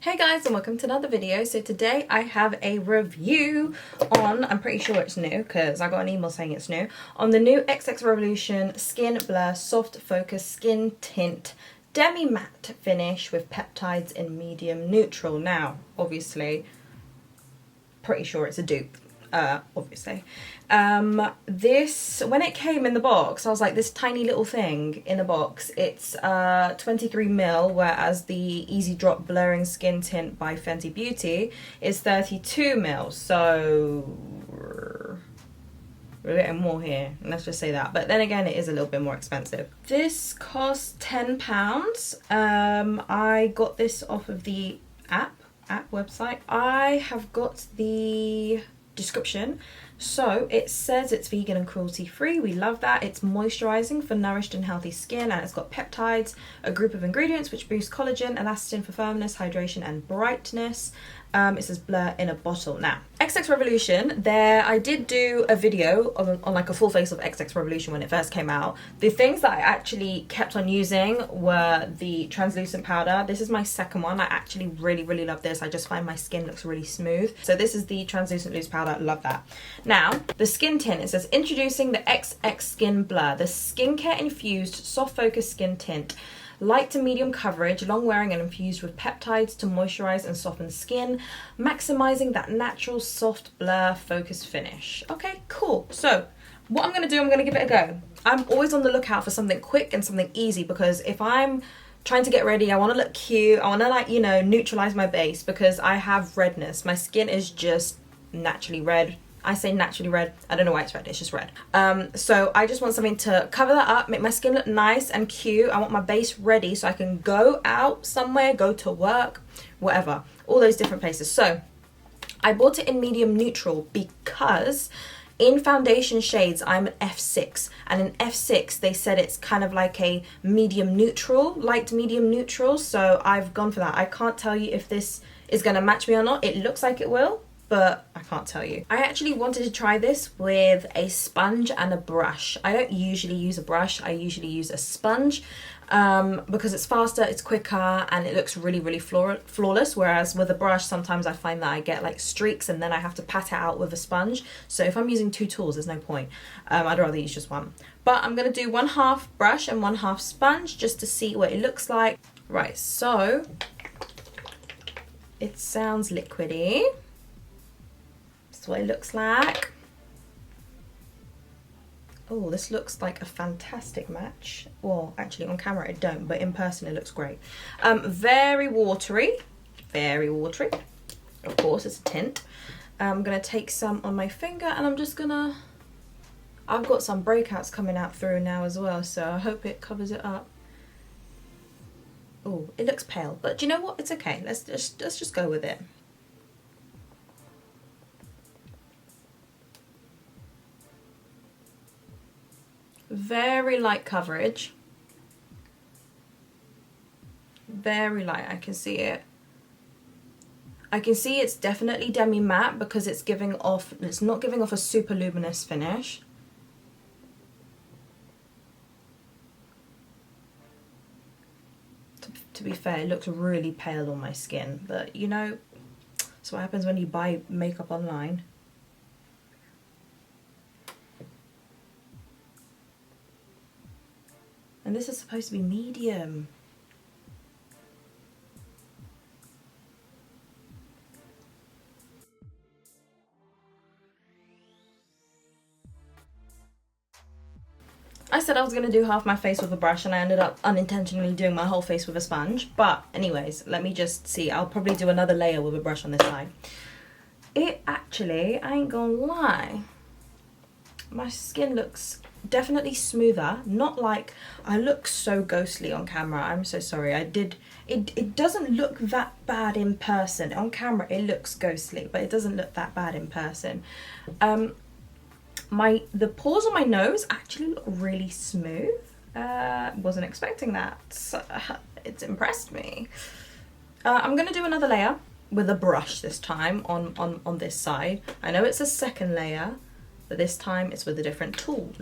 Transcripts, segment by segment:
Hey guys, and welcome to another video. So today I have a review on, I'm pretty sure it's new because I got an email saying it's new, on the new XX Revolution Skin Blur Soft Focus Skin Tint Demi Matte Finish with peptides in medium neutral. Now, obviously, pretty sure it's a dupe. Obviously. This, when it came in the box, I was like, this tiny little thing in a box, it's 23ml, whereas the Easy Drop Blurring Skin Tint by Fenty Beauty is 32ml, so we're getting more here, let's just say that. But then again, it is a little bit more expensive. This costs £10. I got this off of the app website. I have got the description. So it says it's vegan and cruelty free. We love that. It's moisturizing for nourished and healthy skin, and it's got peptides, a group of ingredients which boost collagen, elastin for firmness, hydration and brightness. It says blur in a bottle. Now, XX Revolution, I did do a video on like a full face of XX Revolution when it first came out. The things that I actually kept on using were the translucent powder. This is my second one. I actually really love this. I just find my skin looks really smooth. So this is the translucent loose powder. Love that. Now, the skin tint, it says introducing the XX Skin Blur, the skincare infused soft focus skin tint. Light to medium coverage, long wearing and infused with peptides to moisturize and soften skin, maximizing that natural soft blur focus finish. Okay, cool. So what I'm going to do, I'm going to give it a go. I'm always on the lookout for something quick and something easy, because if I'm trying to get ready, I want to look cute, I want to, like, you know, neutralize my base because I have redness. My skin is just naturally red. I say naturally red, I don't know why it's red, it's just red. So I just want something to cover that up, make my skin look nice and cute. I want my base ready so I can go out somewhere, go to work, whatever, all those different places. So I bought it in medium neutral because in foundation shades, I'm an F6, and in F6, they said it's kind of like a medium neutral, light medium neutral, so I've gone for that. I can't tell you if this is gonna match me or not. It looks like it will, but I can't tell you. I actually wanted to try this with a sponge and a brush. I don't usually use a brush, I usually use a sponge because it's faster, it's quicker, and it looks really flawless, whereas with a brush, sometimes I find that I get like streaks and then I have to pat it out with a sponge. So if I'm using two tools, there's no point. I'd rather use just one. But I'm gonna do 1/2 brush and 1/2 sponge just to see what it looks like. Right, so it sounds liquidy. That's what it looks like. Oh, this looks like a fantastic match. Well, actually on camera it don't, but in person it looks great. Very watery, very watery. Of course, it's a tint. I'm gonna take some on my finger, and I'm just gonna, I've got some breakouts coming out through now as well, so I hope it covers it up. Oh, it looks pale, but do you know what? It's okay. Let's just go with it. Very light coverage, very light. I can see it. I can see it's definitely demi matte because it's giving off, it's not giving off a super luminous finish. To be fair, it looks really pale on my skin, but you know, that's what happens when you buy makeup online. And this is supposed to be medium. I said I was going to do half my face with a brush, and I ended up unintentionally doing my whole face with a sponge. But anyways, let me just see. I'll probably do another layer with a brush on this side. It actually, I ain't gonna lie, my skin looks definitely smoother. Not like, I look so ghostly on camera, I'm so sorry. It doesn't look that bad in person. On camera it looks ghostly, but it doesn't look that bad in person. The pores on my nose actually look really smooth. Wasn't expecting that, so it's impressed me. I'm gonna do another layer with a brush this time on this side. I know it's a second layer, but this time it's with a different tool.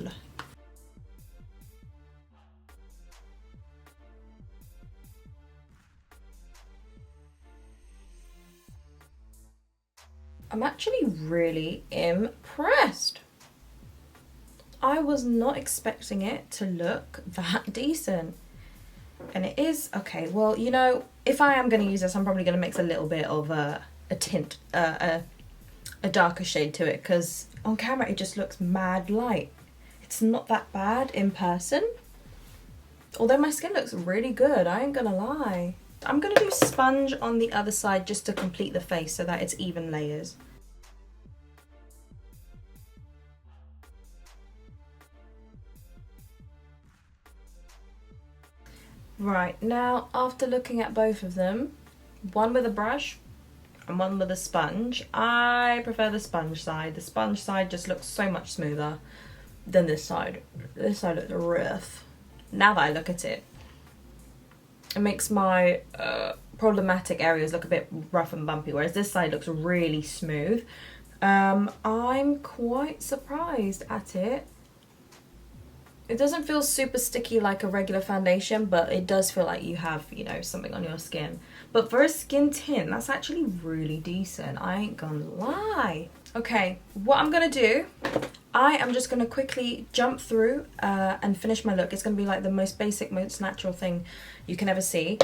I'm actually really impressed. I was not expecting it to look that decent. And it is, okay, well, you know, if I am going to use this, I'm probably going to mix a little bit of a tint, a darker shade to it, because on camera it just looks mad light. It's not that bad in person. Although my skin looks really good, I ain't gonna lie. I'm gonna do sponge on the other side just to complete the face so that it's even layers. Right, now after looking at both of them, one with a brush and one with a sponge, I prefer the sponge side. The sponge side just looks so much smoother than this side. This side looks rough. Now that I look at it, it makes my problematic areas look a bit rough and bumpy, whereas this side looks really smooth. I'm quite surprised at it. It doesn't feel super sticky like a regular foundation, but it does feel like you have, you know, something on your skin. But for a skin tint, that's actually really decent. I ain't gonna lie. Okay, what I'm gonna do, I am just gonna quickly jump through and finish my look. It's gonna be like the most basic, most natural thing you can ever see.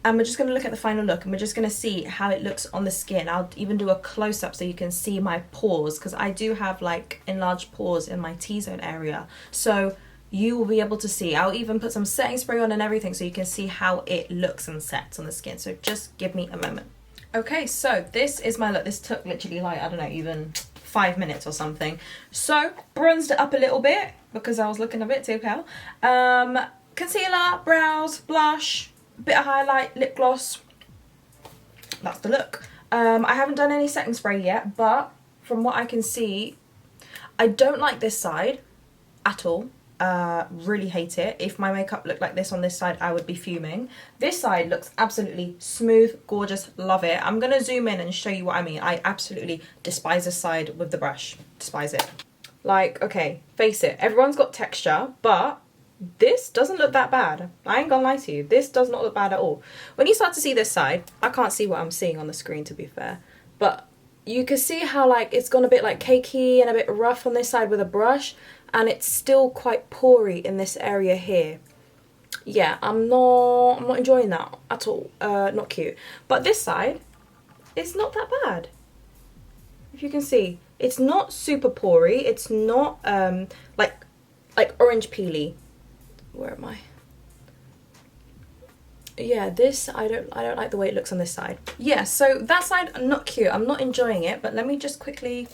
And we're just going to look at the final look, and we're just going to see how it looks on the skin. I'll even do a close-up so you can see my pores, because I do have like enlarged pores in my T-zone area. So you will be able to see. I'll even put some setting spray on and everything so you can see how it looks and sets on the skin. So just give me a moment. Okay, so this is my look. This took literally like, I don't know, even 5 minutes or something. So bronzed it up a little bit because I was looking a bit too pale. Concealer, brows, blush, bit of highlight, lip gloss. That's the look. I haven't done any setting spray yet, but from what I can see, I don't like this side at all. Really hate it. If my makeup looked like this on this side, I would be fuming. This side looks absolutely smooth, gorgeous, love it. I'm gonna zoom in and show you what I mean. I absolutely despise this side with the brush. Despise it. Like, okay, face it, everyone's got texture, but this doesn't look that bad. I ain't gonna lie to you. This does not look bad at all. When you start to see this side, I can't see what I'm seeing on the screen, to be fair, but you can see how like it's gone a bit like cakey and a bit rough on this side with a brush, and it's still quite pory in this area here. Yeah, I'm not enjoying that at all. Not cute. But this side, it's not that bad. If you can see, it's not super pory. It's not like orange peely. Where am I? Yeah, this I don't like the way it looks on this side. Yeah, so that side not cute. I'm not enjoying it, but let me just quickly.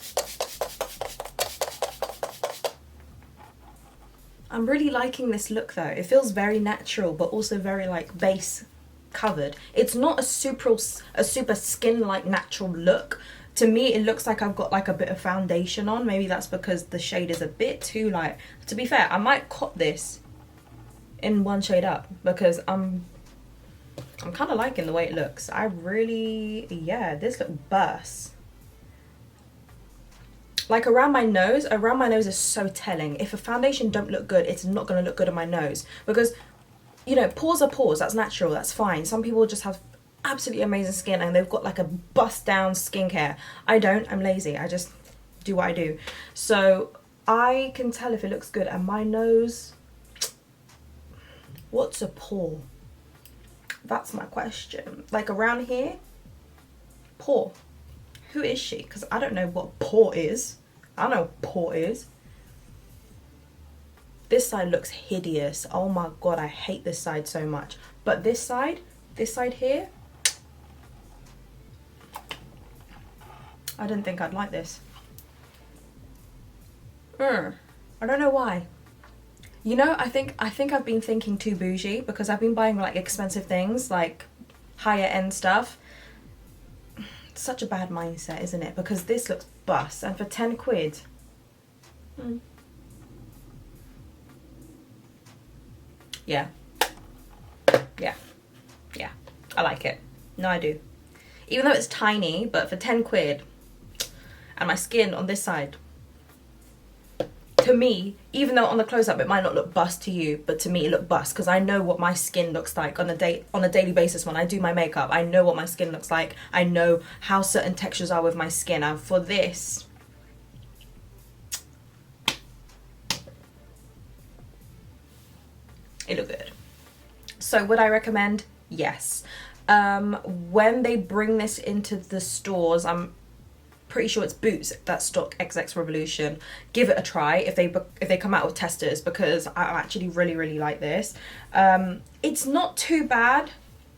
I'm really liking this look though. It feels very natural, but also very like base covered. It's not a super skin like natural look. To me, it looks like I've got like a bit of foundation on. Maybe that's because the shade is a bit too light. To be fair, I might cop this in one shade up because I'm kind of liking the way it looks. I really, yeah, this look bursts. Like around my nose is so telling. If a foundation don't look good, it's not going to look good on my nose, because, you know, pores are pores, that's natural, that's fine. Some people just have absolutely amazing skin and they've got like a bust down skincare. I don't, I'm lazy, I just do what I do. So I can tell if it looks good, and my nose, what's a pore? That's my question. Like around here, pore. Who is she? Because I don't know what pore is. I don't know what pore is. This side looks hideous. Oh my god, I hate this side so much. But this side here, I didn't think I'd like this. I don't know why. You know, I think I've been thinking too bougie, because I've been buying like expensive things, like higher end stuff. It's such a bad mindset, isn't it? Because this looks bust, and for 10 quid. Yeah. I like it. No, I do. Even though it's tiny, but for 10 quid, and my skin on this side, 10 to me, even though on the close-up it might not look bust to you, but to me it looked bust because I know what my skin looks like on a daily basis when I do my makeup. I know what my skin looks like. I know how certain textures are with my skin, and for this, it looked good. So would I recommend? Yes. When they bring this into the stores, I'm pretty sure it's Boots that stock XX Revolution. Give it a try if they come out with testers, because I actually really like this. It's not too bad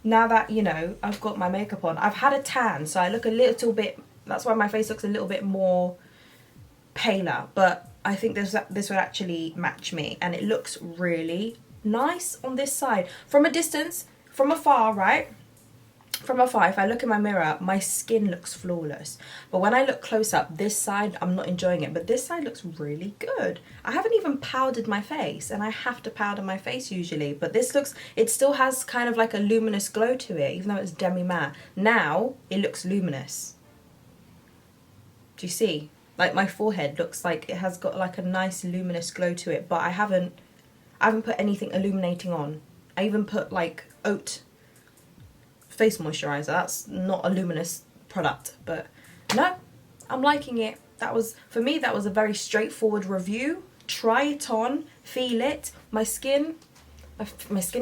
now that, you know, I've got my makeup on. I've had a tan, so I look a little bit, that's why my face looks a little bit more paler, but I think this would actually match me, and it looks really nice on this side. From a distance, from afar, right? From afar, if I look in my mirror, my skin looks flawless. But when I look close up, this side, I'm not enjoying it. But this side looks really good. I haven't even powdered my face, and I have to powder my face usually. But this looks, it still has kind of like a luminous glow to it, even though it's demi-matte. Now, it looks luminous. Do you see? Like my forehead looks like it has got like a nice luminous glow to it. But I haven't put anything illuminating on. I even put like oat face moisturizer. That's not a luminous product, but no, I'm liking it. That was, for me, that was a very straightforward review. Try it on, feel it. My skin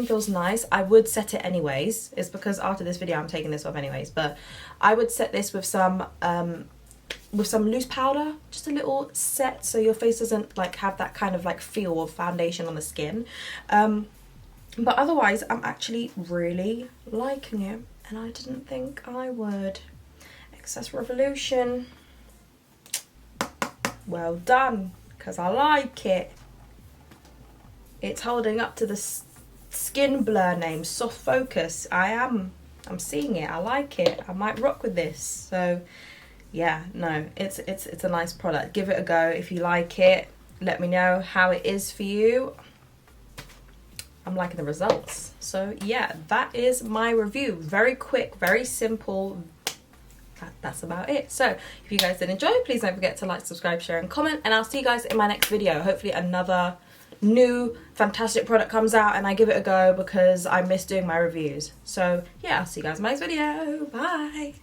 feels nice. I would set it anyways. It's because after this video I'm taking this off anyways, but I would set this with some loose powder, just a little set, so your face doesn't like have that kind of like feel of foundation on the skin. But otherwise, I'm actually really liking it, and I didn't think I would. XX Revolution, well done, because I like it. It's holding up to the skin blur name, Soft Focus. I'm seeing it. I like it. I might rock with this. So yeah, no, it's a nice product. Give it a go if you like it. Let me know how it is for you. I'm liking the results. So yeah, that is my review. Very quick, very simple. That's about it. So if you guys did enjoy, please don't forget to like, subscribe, share and comment, and I'll see you guys in my next video. Hopefully another new fantastic product comes out and I give it a go, because I miss doing my reviews. So yeah, I'll see you guys in my next video. Bye.